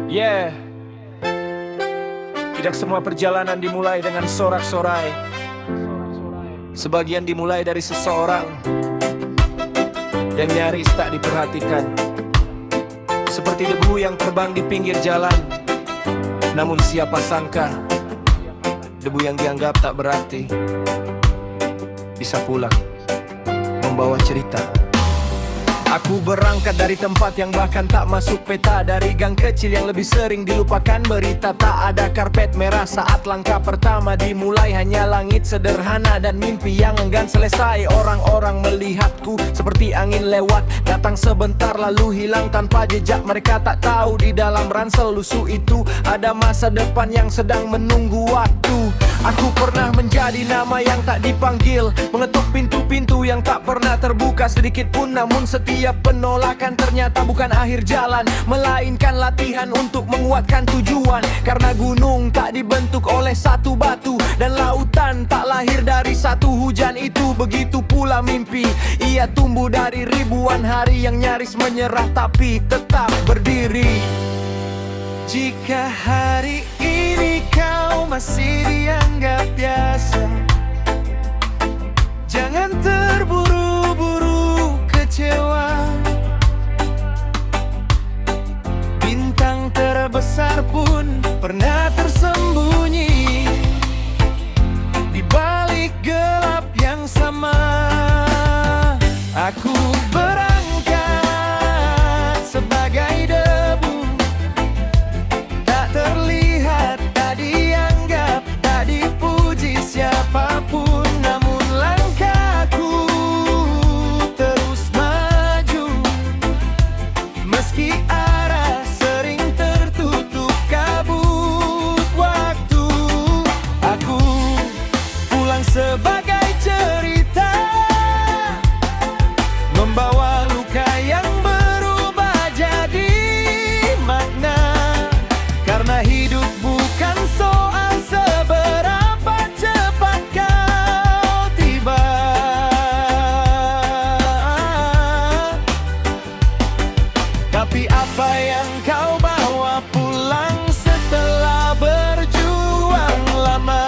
Yeah, tidak semua perjalanan dimulai dengan sorak-sorai. Sebagian dimulai dari seseorang yang nyaris tak diperhatikan, seperti debu yang terbang di pinggir jalan. Namun siapa sangka debu yang dianggap tak berarti bisa pulang membawa cerita. Aku berangkat dari tempat yang bahkan tak masuk peta, dari gang kecil yang lebih sering dilupakan berita. Tak ada karpet merah saat langkah pertama dimulai, hanya langit sederhana dan mimpi yang enggan selesai. Orang-orang melihatku seperti angin lewat, datang sebentar lalu hilang tanpa jejak. Mereka tak tahu di dalam ransel lusuh itu ada masa depan yang sedang menunggu waktu. Aku pernah menjadi nama yang tak dipanggil, mengetuk pintu-pintu yang tak pernah terbuka sedikit pun. Namun setiap penolakan ternyata bukan akhir jalan, melainkan latihan untuk menguatkan tujuan. Karena gunung tak dibentuk oleh satu batu, dan lautan tak lahir dari satu hujan itu. Begitu pula mimpi, ia tumbuh dari ribuan hari yang nyaris menyerah tapi tetap berdiri. Jika hari ini kau masih dianggap biasa, jangan terburu-buru kecewa. Bintang terbesar pun pernah tersembunyi di balik gelap yang sama. Aku berangkat sebagai debu, tak terlihat, tak dianggap, tak dipuji siapapun. Namun langkahku terus maju, meski arah sering tertutup kabut waktu. Aku pulang sebagai cerita, membawa luka yang berubah jadi makna. Karena hidup bukan soal seberapa cepat kau tiba, tapi apa yang kau bawa pulang setelah berjuang lama.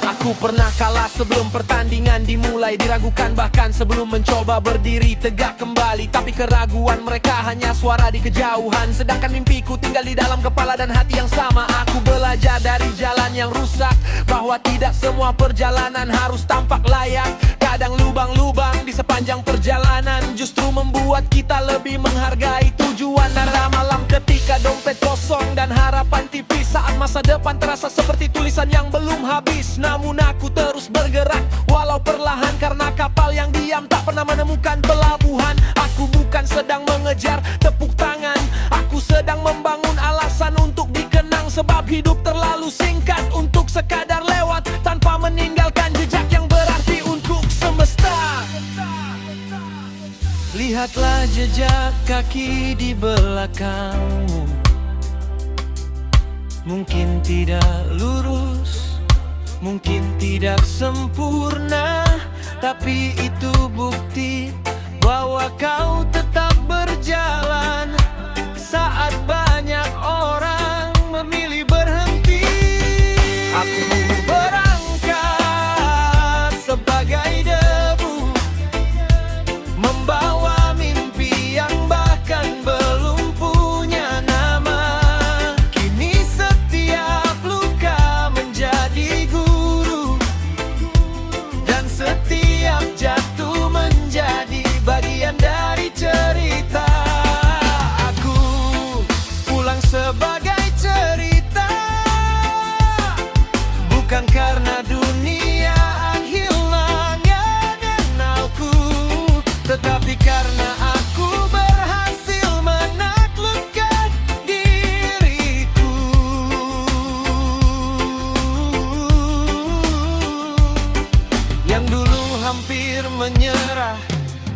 Aku pernah kalah sebelum pertandingan dimulai, diragukan bahkan sebelum mencoba berdiri tegak kembali. Tapi keraguan mereka hanya suara di kejauhan, sedangkan mimpiku tinggal di dalam kepala dan hati yang sama. Aku belajar dari jalan yang rusak, bahwa tidak semua perjalanan harus tampak layak. Kadang lubang-lubang di sepanjang perjalanan justru membuat kita lebih menghargai tujuan. Ada malam ketika dompet kosong dan harapan tipis, saat masa depan terasa seperti tulisan yang belum habis. Namun aku terus bergerak walau perlahan, karena kapal yang diam tak pernah menemukan pelabuhan. Aku bukan sedang mengejar tepuk tangan, aku sedang membangun alasan untuk dikenang. Sebab hidup terlalu singkat untuk sekadar lewat tanpa meninggalkan jejak yang berarti untuk semesta. Lihatlah jejak kaki di belakangmu, mungkin tidak lurus, mungkin tidak sempurna, tapi itu bukti bahwa kau tetap berjalan saat banyak orang memilih berhenti. Aku berangkat sebagai debu, membawa mimpi yang bahkan belum punya nama. Kini setiap luka menjadi guru, dan setiap jatuh menjadi bagian dari cerita. Aku pulang sebagai cerita, bukan karena dunia hilang mengenalku, tetapi karena aku berhasil menaklukkan diriku. Yang dulu hampir menyerah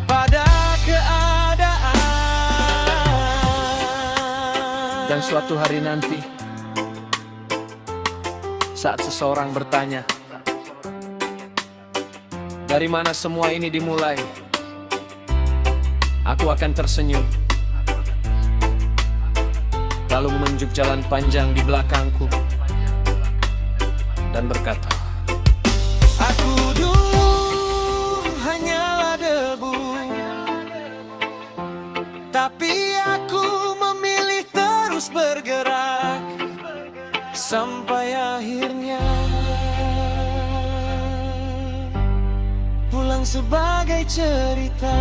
pada keadaan. Dan suatu hari nanti, saat seseorang bertanya, dari mana semua ini dimulai? Aku akan tersenyum, lalu menunjuk jalan panjang di belakangku dan berkata, Aku dulu hanyalah debu, tapi aku memilih terus bergerak sampai akhirnya pulang sebagai cerita.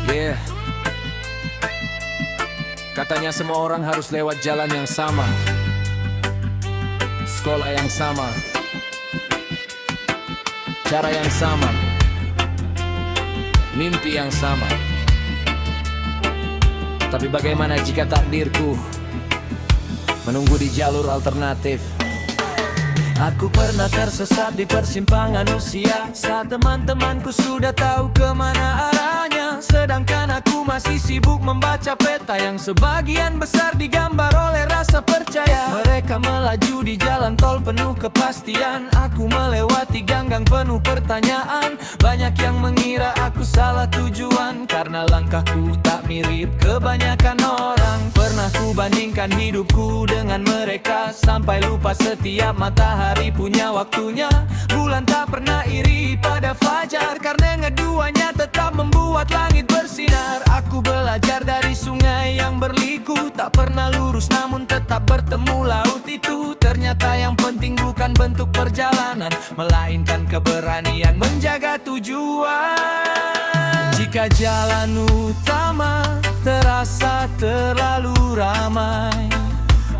Yeah. Katanya semua orang harus lewat jalan yang sama, sekolah yang sama, cara yang sama, mimpi yang sama. Tapi bagaimana jika takdirku menunggu di jalur alternatif? Aku pernah tersesat di persimpangan usia, saat teman-temanku sudah tahu kemana arahnya, sedangkan aku masih sibuk membaca peta yang sebagian besar digambar oleh rasa percaya. Mereka melaju di jalan tol penuh kepastian, aku melewati ganggang penuh pertanyaan. Banyak yang mengira aku salah tujuan karena langkahku tak mirip kebanyakan orang. Pernah ku bandingkan hidupku dengan mereka, sampai lupa setiap matahari punya waktunya. Bulan tak pernah iri pada fajar, karena ngeduanya tetap membuat langit bersinar. Aku belajar dari sungai yang berliku, tak pernah lurus namun tetap bertemu laut itu. Ternyata yang penting bukan bentuk perjalanan, melainkan keberanian menjaga tujuan. Jika jalan utama terasa terlalu ramai,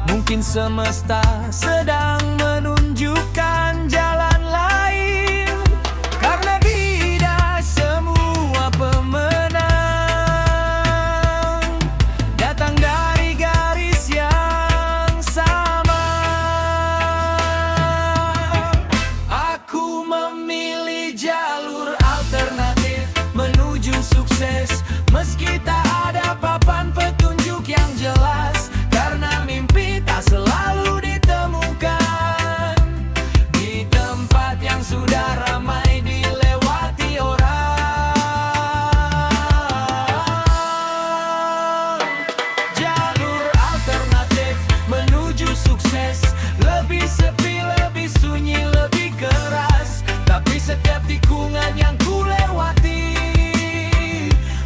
mungkin semesta sedang menunjukkan jalan lain. Karena tidak semua pemenang datang dari garis yang sama. Aku memilih jalur alternatif menuju sukses, meski tak ada papan petunjuk yang jelas. Karena mimpi tak selalu ditemukan di tempat yang sudah ramai dilewati orang. Jalur alternatif menuju sukses, lebih sepi, lebih sunyi, lebih keras. Tapi setiap tikungan yang ku lewati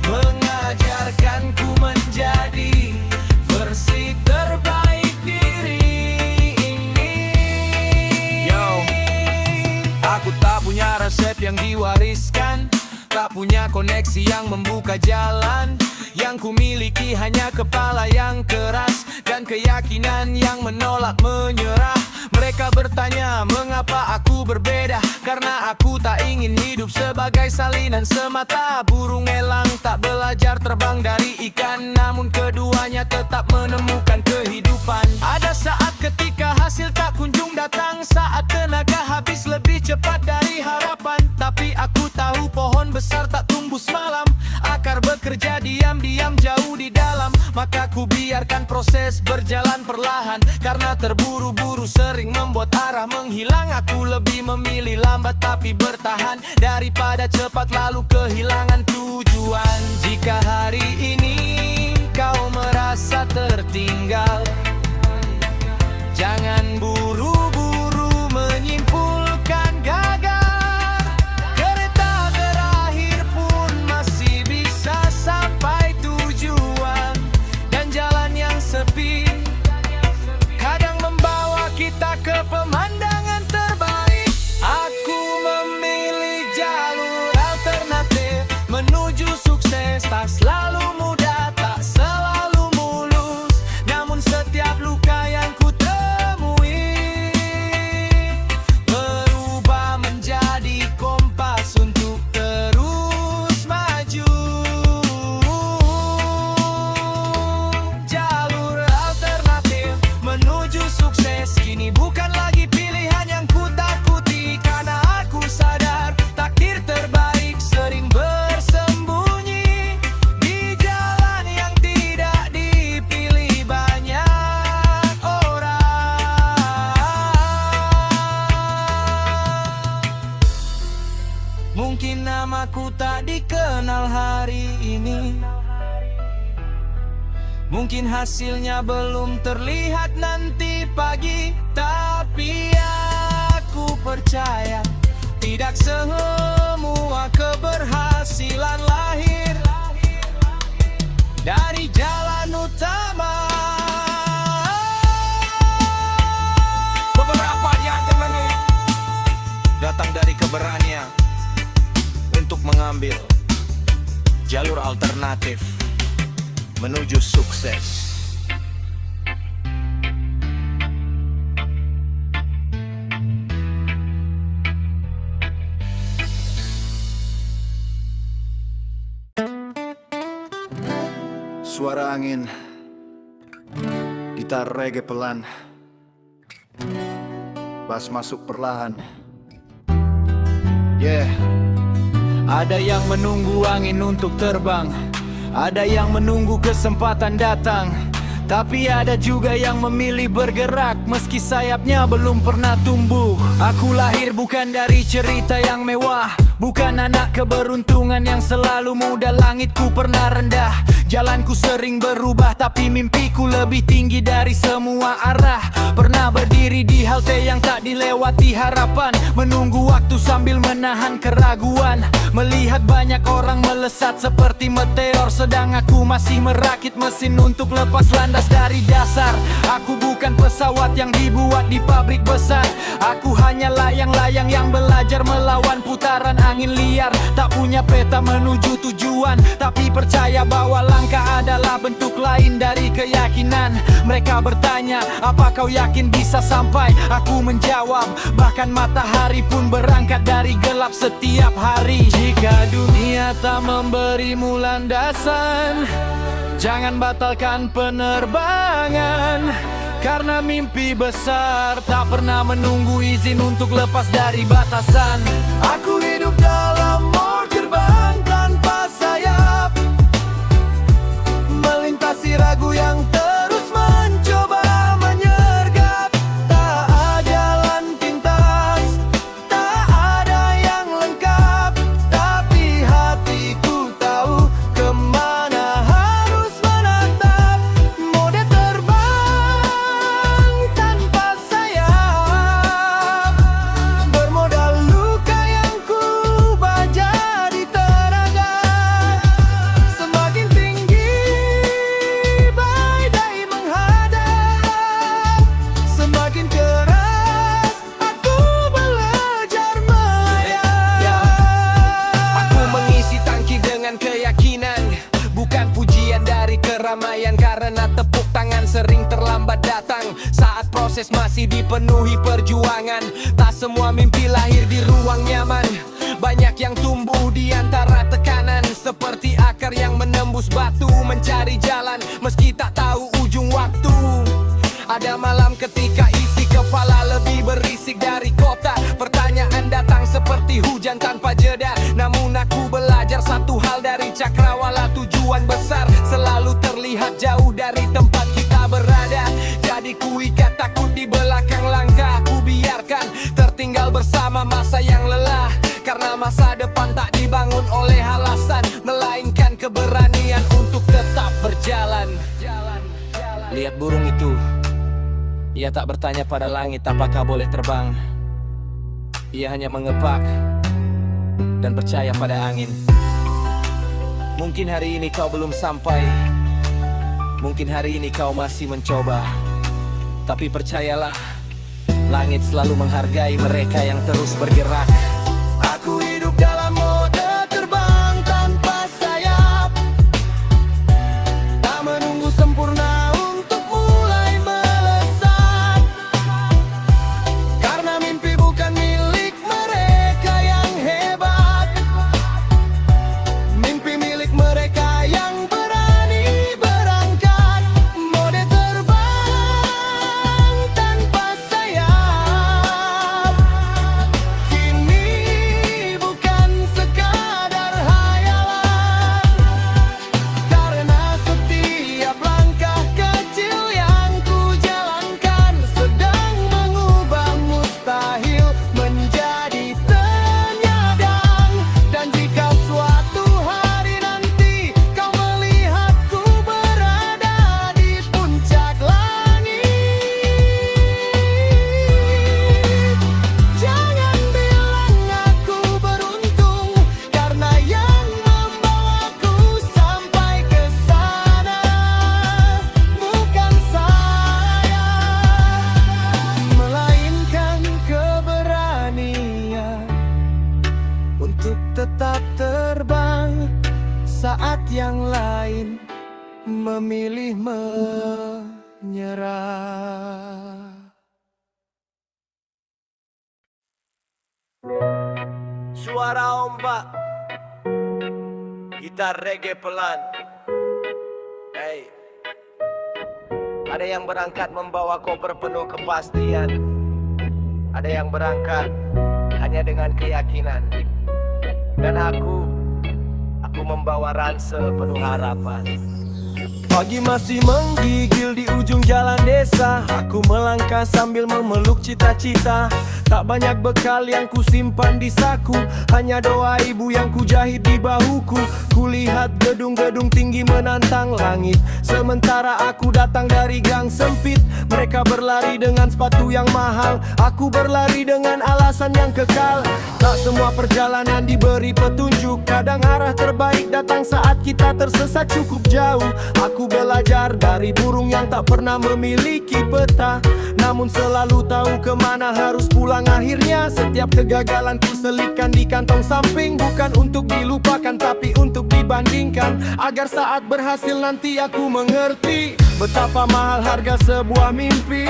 mengajarkanku menjadi versi terbaik diri ini. Yo, aku tak punya resep yang diwariskan, tak punya koneksi yang membuka jalan. Yang ku miliki hanya kepala yang keras dan keyakinan yang menolak menyerah. Mereka bertanya mengapa aku berbeda, karena aku tak ingin hidup sebagai salinan semata. Burung elang tak belajar terbang dari ikan, namun keduanya tetap menemukan kehidupan. Ada saat ketika hasil tak kunjung datang, saat tenaga habis lebih cepat dari harapan. Tapi aku tahu pohon besar tak tumbuh semalam, akar bekerja diam-diam jauh di dalam. Maka ku biarkan proses berjalan perlahan, karena terburu-buru sering membuat arah menghilang. Aku lebih memilih lambat tapi bertahan, daripada cepat lalu kehilangan tujuan. Jika hari ini kau merasa tertinggal, jangan buru-buru menyimpulkan gagal. Kereta berakhir pun masih bisa sampai tujuan, dan jalan yang sepi kadang membawa kita ke pemandangan terbaik. Aku memilih jalur alternatif menuju sukses, tak selalu mudah, tak selalu mulus, namun setiap luka yang ku temui berubah menjadi kompas untuk terus maju. Jalur alternatif menuju sukses kini bukan lagi aku tak dikenal hari ini. Mungkin hasilnya belum terlihat nanti pagi, tapi aku percaya tidak semua keberhasilan lahir dari jalan utama. Beberapa di antaranya datang dari keberanian untuk mengambil jalur alternatif menuju sukses. Suara angin, gitar reggae pelan, bass masuk perlahan. Yeah. Ada yang menunggu angin untuk terbang, ada yang menunggu kesempatan datang, tapi ada juga yang memilih bergerak meski sayapnya belum pernah tumbuh. Aku lahir bukan dari cerita yang mewah, bukan anak keberuntungan yang selalu muda. Langitku pernah rendah, jalanku sering berubah, tapi mimpiku lebih tinggi dari semua arah. Pernah berdiri di halte yang tak dilewati harapan, menunggu waktu sambil menahan keraguan. Melihat banyak orang melesat seperti meteor, sedang aku masih merakit mesin untuk lepas landas dari dasar. Aku bukan pesawat yang dibuat di pabrik besar, aku hanya layang-layang yang belajar melawan putaran angin liar. Tak punya peta menuju tujuan, tapi percaya bahwa langkah adalah bentuk lain dari keyakinan. Mereka bertanya, apa kau yakin bisa sampai? Aku menjawab, bahkan matahari pun berangkat dari gelap setiap hari. Jika dunia tak memberimu landasan, jangan batalkan penerbangan, karena mimpi besar tak pernah menunggu izin untuk lepas dari batasan. Aku hidup dalam mode terbang tanpa sayap, melintasi ragu yang terus mencoba menyergap. Tak ada jalan pintas, tak ada yang lengkap, tapi hatiku tahu kemana harus menatap. Mode terbang tanpa sayap, bermodal luka yang ku baja di tenaga. Semakin tinggi badai menghadap, semakin keras aku belajar melayang. Aku mengisi tangki dengan keyakinan, bukan pujian dari keramaian, karena tepuk tangan sering terlambat datang saat proses masih dipenuhi perjuangan. Tak semua mimpi lahir di ruang nyaman, banyak yang tumbuh di antara tekanan, seperti akar yang menembus batu mencari jalan meski tak tahu ujung waktu. Ada malam ketika isi kepala lebih berisik dari kota, pertanyaan datang seperti hujan tanpa jeda. Namun aku belajar satu hal dari cakrawala, tujuan besar selalu terlihat jauh dari tempat kita berada. Jadi ku ikat takut di belakang langkah, ku biarkan tertinggal bersama masa yang lelah, karena masa depan tak dibangun oleh alasan, melainkan keberanian untuk tetap berjalan. Lihat burung itu, ia tak bertanya pada langit apakah boleh terbang. Ia hanya mengepak dan percaya pada angin. Mungkin hari ini kau belum sampai, mungkin hari ini kau masih mencoba, tapi percayalah, langit selalu menghargai mereka yang terus bergerak. Aku hidup dalam mode terbang tanpa sayap, tak menunggu sempurna untuk mulai melesat, karena mimpi bukan milik mereka yang hebat, mimpi milik mereka yang berani berangkat. Mode terbang tanpa sayap, kini memilih menyerah. Suara ombak, gitar reggae pelan. Hey, ada yang berangkat membawa koper penuh kepastian, ada yang berangkat hanya dengan keyakinan. Dan aku membawa ransel penuh harapan. Pagi masih menggigil di ujung jalan desa. Aku melangkah sambil memeluk cita-cita. Tak banyak bekal yang ku simpan di saku, hanya doa ibu yang ku jahit di bahuku. Kulihat gedung-gedung tinggi menantang langit, sementara aku datang dari gang sempit. Mereka berlari dengan sepatu yang mahal, aku berlari dengan alasan yang kekal. Tak semua perjalanan diberi petunjuk, kadang arah terbaik datang saat kita tersesat cukup jauh. Aku belajar dari burung yang tak pernah memiliki peta, namun selalu tahu kemana harus pulang. Akhirnya setiap kegagalan ku selipkan di kantong samping, bukan untuk dilupakan tapi untuk dibandingkan, agar saat berhasil nanti aku mengerti betapa mahal harga sebuah mimpi.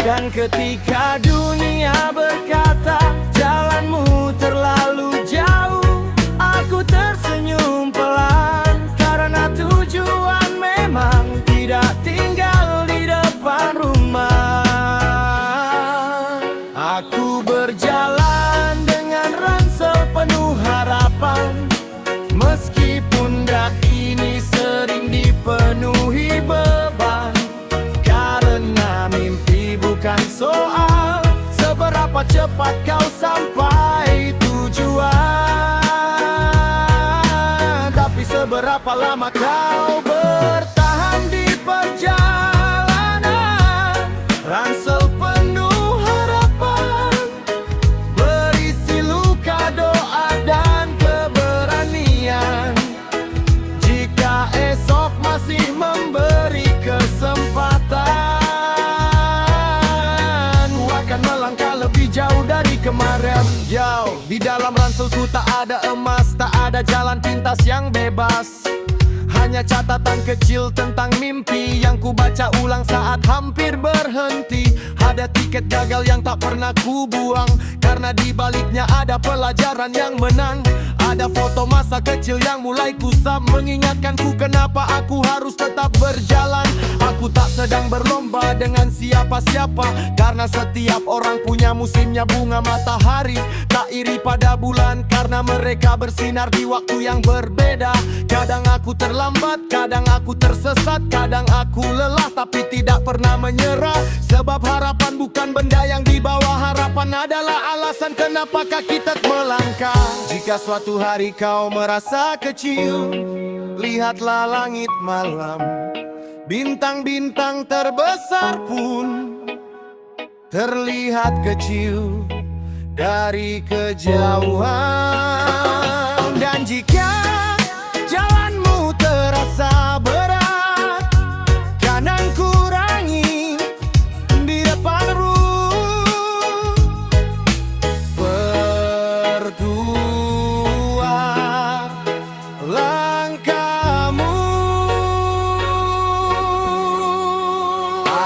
Dan ketika dunia berkata jalanmu terlalu jauh, aku tersenyum pelan, karena tujuan memang tidak tinggal di depan rumah. Aku berjalan dengan ransel penuh harapan, meskipun daki ini sering dipenuhi beban. Karena mimpi bukan soal seberapa cepat kau sampai tujuan, tapi seberapa lama kau bertahan di perjalanan. Ransel penuh harapan, berisi luka, doa, dan keberanian. Jika esok masih memberi kesempatan, ku akan melangkah lebih jauh dari kemarin. Jauh di dalam ranselku tak ada emas, tak ada jalan pintas yang bebas, hanya catatan kecil tentang mimpi yang ku baca ulang saat hampir berhenti. Ada tiket gagal yang tak pernah ku buang, karena di baliknya ada pelajaran yang menang. Ada foto masa kecil yang mulai kusam, mengingatkanku kenapa aku harus tetap berjalan. Aku tak sedang berlomba dengan siapa-siapa, karena setiap orang punya musimnya. Bunga matahari tak iri pada bulan, karena mereka bersinar di waktu yang berbeda. Kadang aku terlambat, kadang aku tersesat, kadang aku lelah, tapi tidak pernah menyerah. Sebab harapan bukan benda yang dibawa, harapan adalah alasan kenapa kaki tetap melangkah. Jika suatu hari kau merasa kecil, lihatlah langit malam, bintang-bintang terbesar pun terlihat kecil dari kejauhan. Dan jika jalanmu terasa berat, kanan kurangi di depan berdua langkahmu.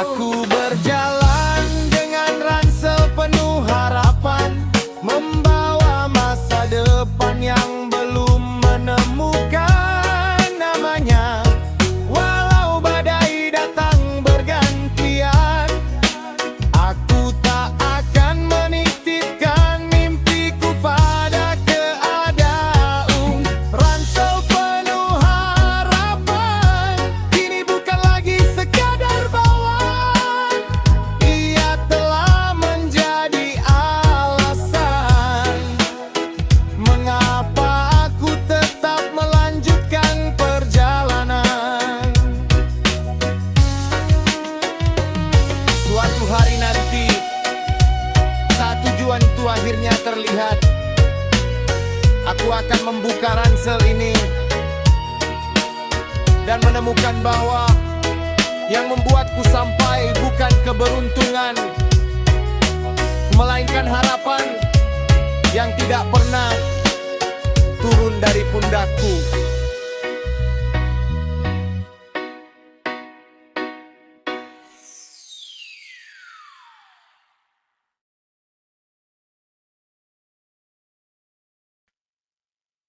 Aku berjalan dengan ransel penuh harapan, membawa masa depan yang belum menemukan namanya. Walau badai datang bergantian, aku tak akan menitipkan mimpiku pada keadaan. Ransel penuh harapan kini bukan lagi sekadar bawaan, ia telah menjadi alasan mengapa aku tetap melanjutkan perjalanan. Suatu hari nanti, saat tujuan itu akhirnya terlihat, aku akan membuka ransel ini dan menemukan bahwa yang membuatku sampai bukan keberuntungan, melainkan harapan yang tidak pernah turun dari pundakku.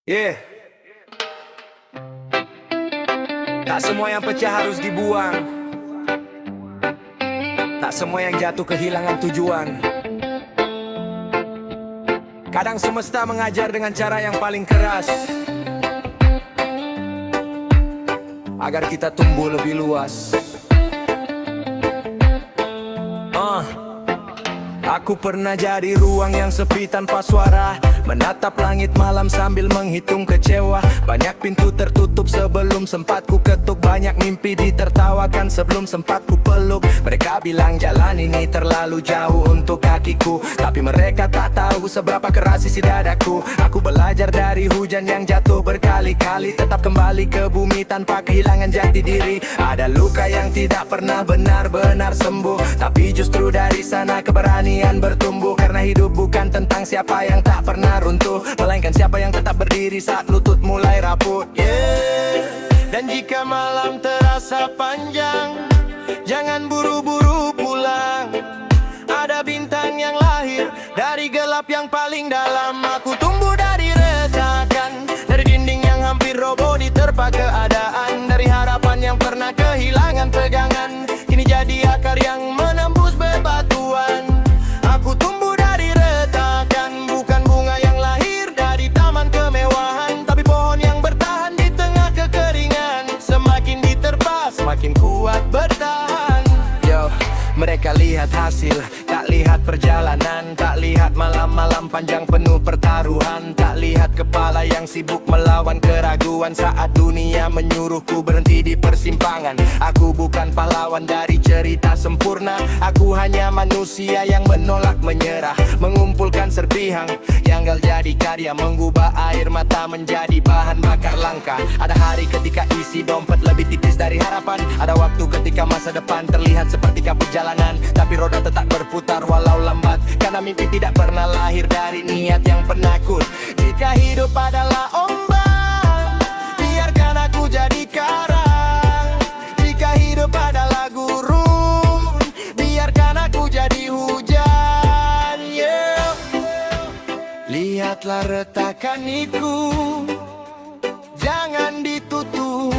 Yeah. Tak semua yang pecah harus dibuang. Tak semua yang jatuh kehilangan tujuan. Kadang semesta mengajar dengan cara yang paling keras agar kita tumbuh lebih luas. Aku pernah jadi ruang yang sepi tanpa suara, menatap langit malam sambil menghitung kecewa. Banyak pintu tertutup sebelum sempat ku ketuk, banyak mimpi ditertawakan sebelum sempat ku peluk. Mereka bilang jalan ini terlalu jauh untuk kakiku, tapi mereka tak tahu seberapa keras isi dadaku. Aku belajar dari hujan yang jatuh berkali-kali, tetap kembali ke bumi tanpa kehilangan jati diri. Ada luka yang tidak pernah benar-benar sembuh, tapi justru dari sana keberanian bertumbuh. Karena hidup bukan tentang siapa yang tak pernah runtuh, melainkan siapa yang tetap berdiri saat lutut mulai rapuh. Dan jika malam terasa panjang, jangan buru-buru pulang. Ada bintang yang lahir dari gelap yang paling dalam. Aku tumbuh dari retakan, dari dinding yang hampir roboh diterpa keadaan, dari harapan yang pernah kehilangan pegangan, kini jadi akar yang menembus bebatuan. Aku tumbuh dari retakan, bukan bunga yang lahir dari taman kemewahan, tapi pohon yang bertahan di tengah kekeringan. Semakin diterpa, semakin kuat bertahan. Yo, mereka lihat hasil, tak lihat perjalanan, tak lihat malam-malam panjang penuh pertaruhan, tak lihat kepala yang sibuk melawan keraguan saat dunia menyuruhku berhenti di persimpangan. Aku bukan pahlawan dari cerita sempurna, aku hanya manusia yang menolak menyerah, mengumpulkan serpihan yang gal jadi karya, mengubah air mata menjadi bahan bakar langkah. Ada hari ketika isi dompet lebih tipis dari harapan, ada waktu ketika masa depan terlihat seperti kabut jalanan, tapi roda tetap berputar walau lambat, karena mimpi tidak pernah lahir dari niat yang penakut. Jika hidup adalah ombak, biarkan aku jadi karang. Jika hidup adalah gurun, biarkan aku jadi hujan. Lihatlah retakan itu, jangan ditutup,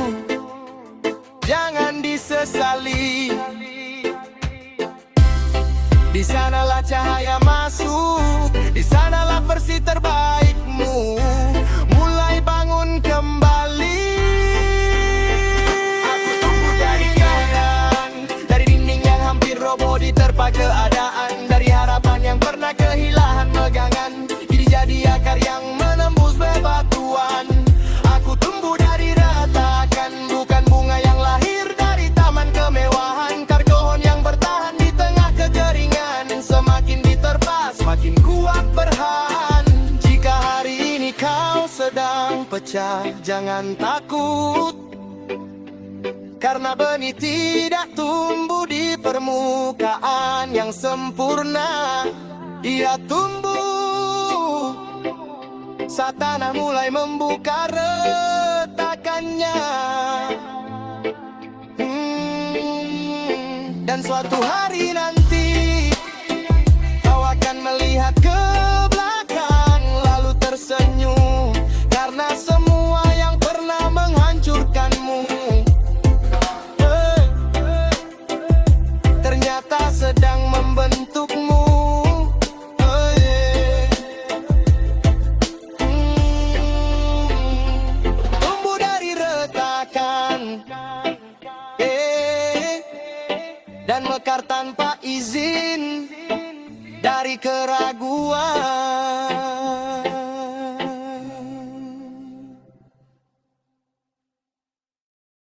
jangan disesali. Di sanalah cahaya masuk, di sanalah versi terbaikmu. Mulai bangun kembali. Aku tumbuh dari kanan, dari dinding yang hampir roboh diterpa keadaan, dari harapan yang pernah kehilangan pegangan, kini jadi akar yang menembus bebatuan. Aku tumbuh dari retakan, bukan bunga yang lahir dari taman kemewahan, kargohon yang bertahan di tengah kekeringan. Semakin diterpa, semakin kuat bertahan. Jika hari ini kau sedang pecah, jangan takut, karena benih tidak tumbuh di permukaan yang sempurna. Ia tumbuh saat tanah mulai membuka retakannya. Dan suatu hari nanti kau akan melihat ke belakang, lalu tersenyum, karena semua yang pernah menghancurkanmu ternyata sedang membentukmu. Tumbuh dari retakan, dan mekar tanpa izin dari keraguan.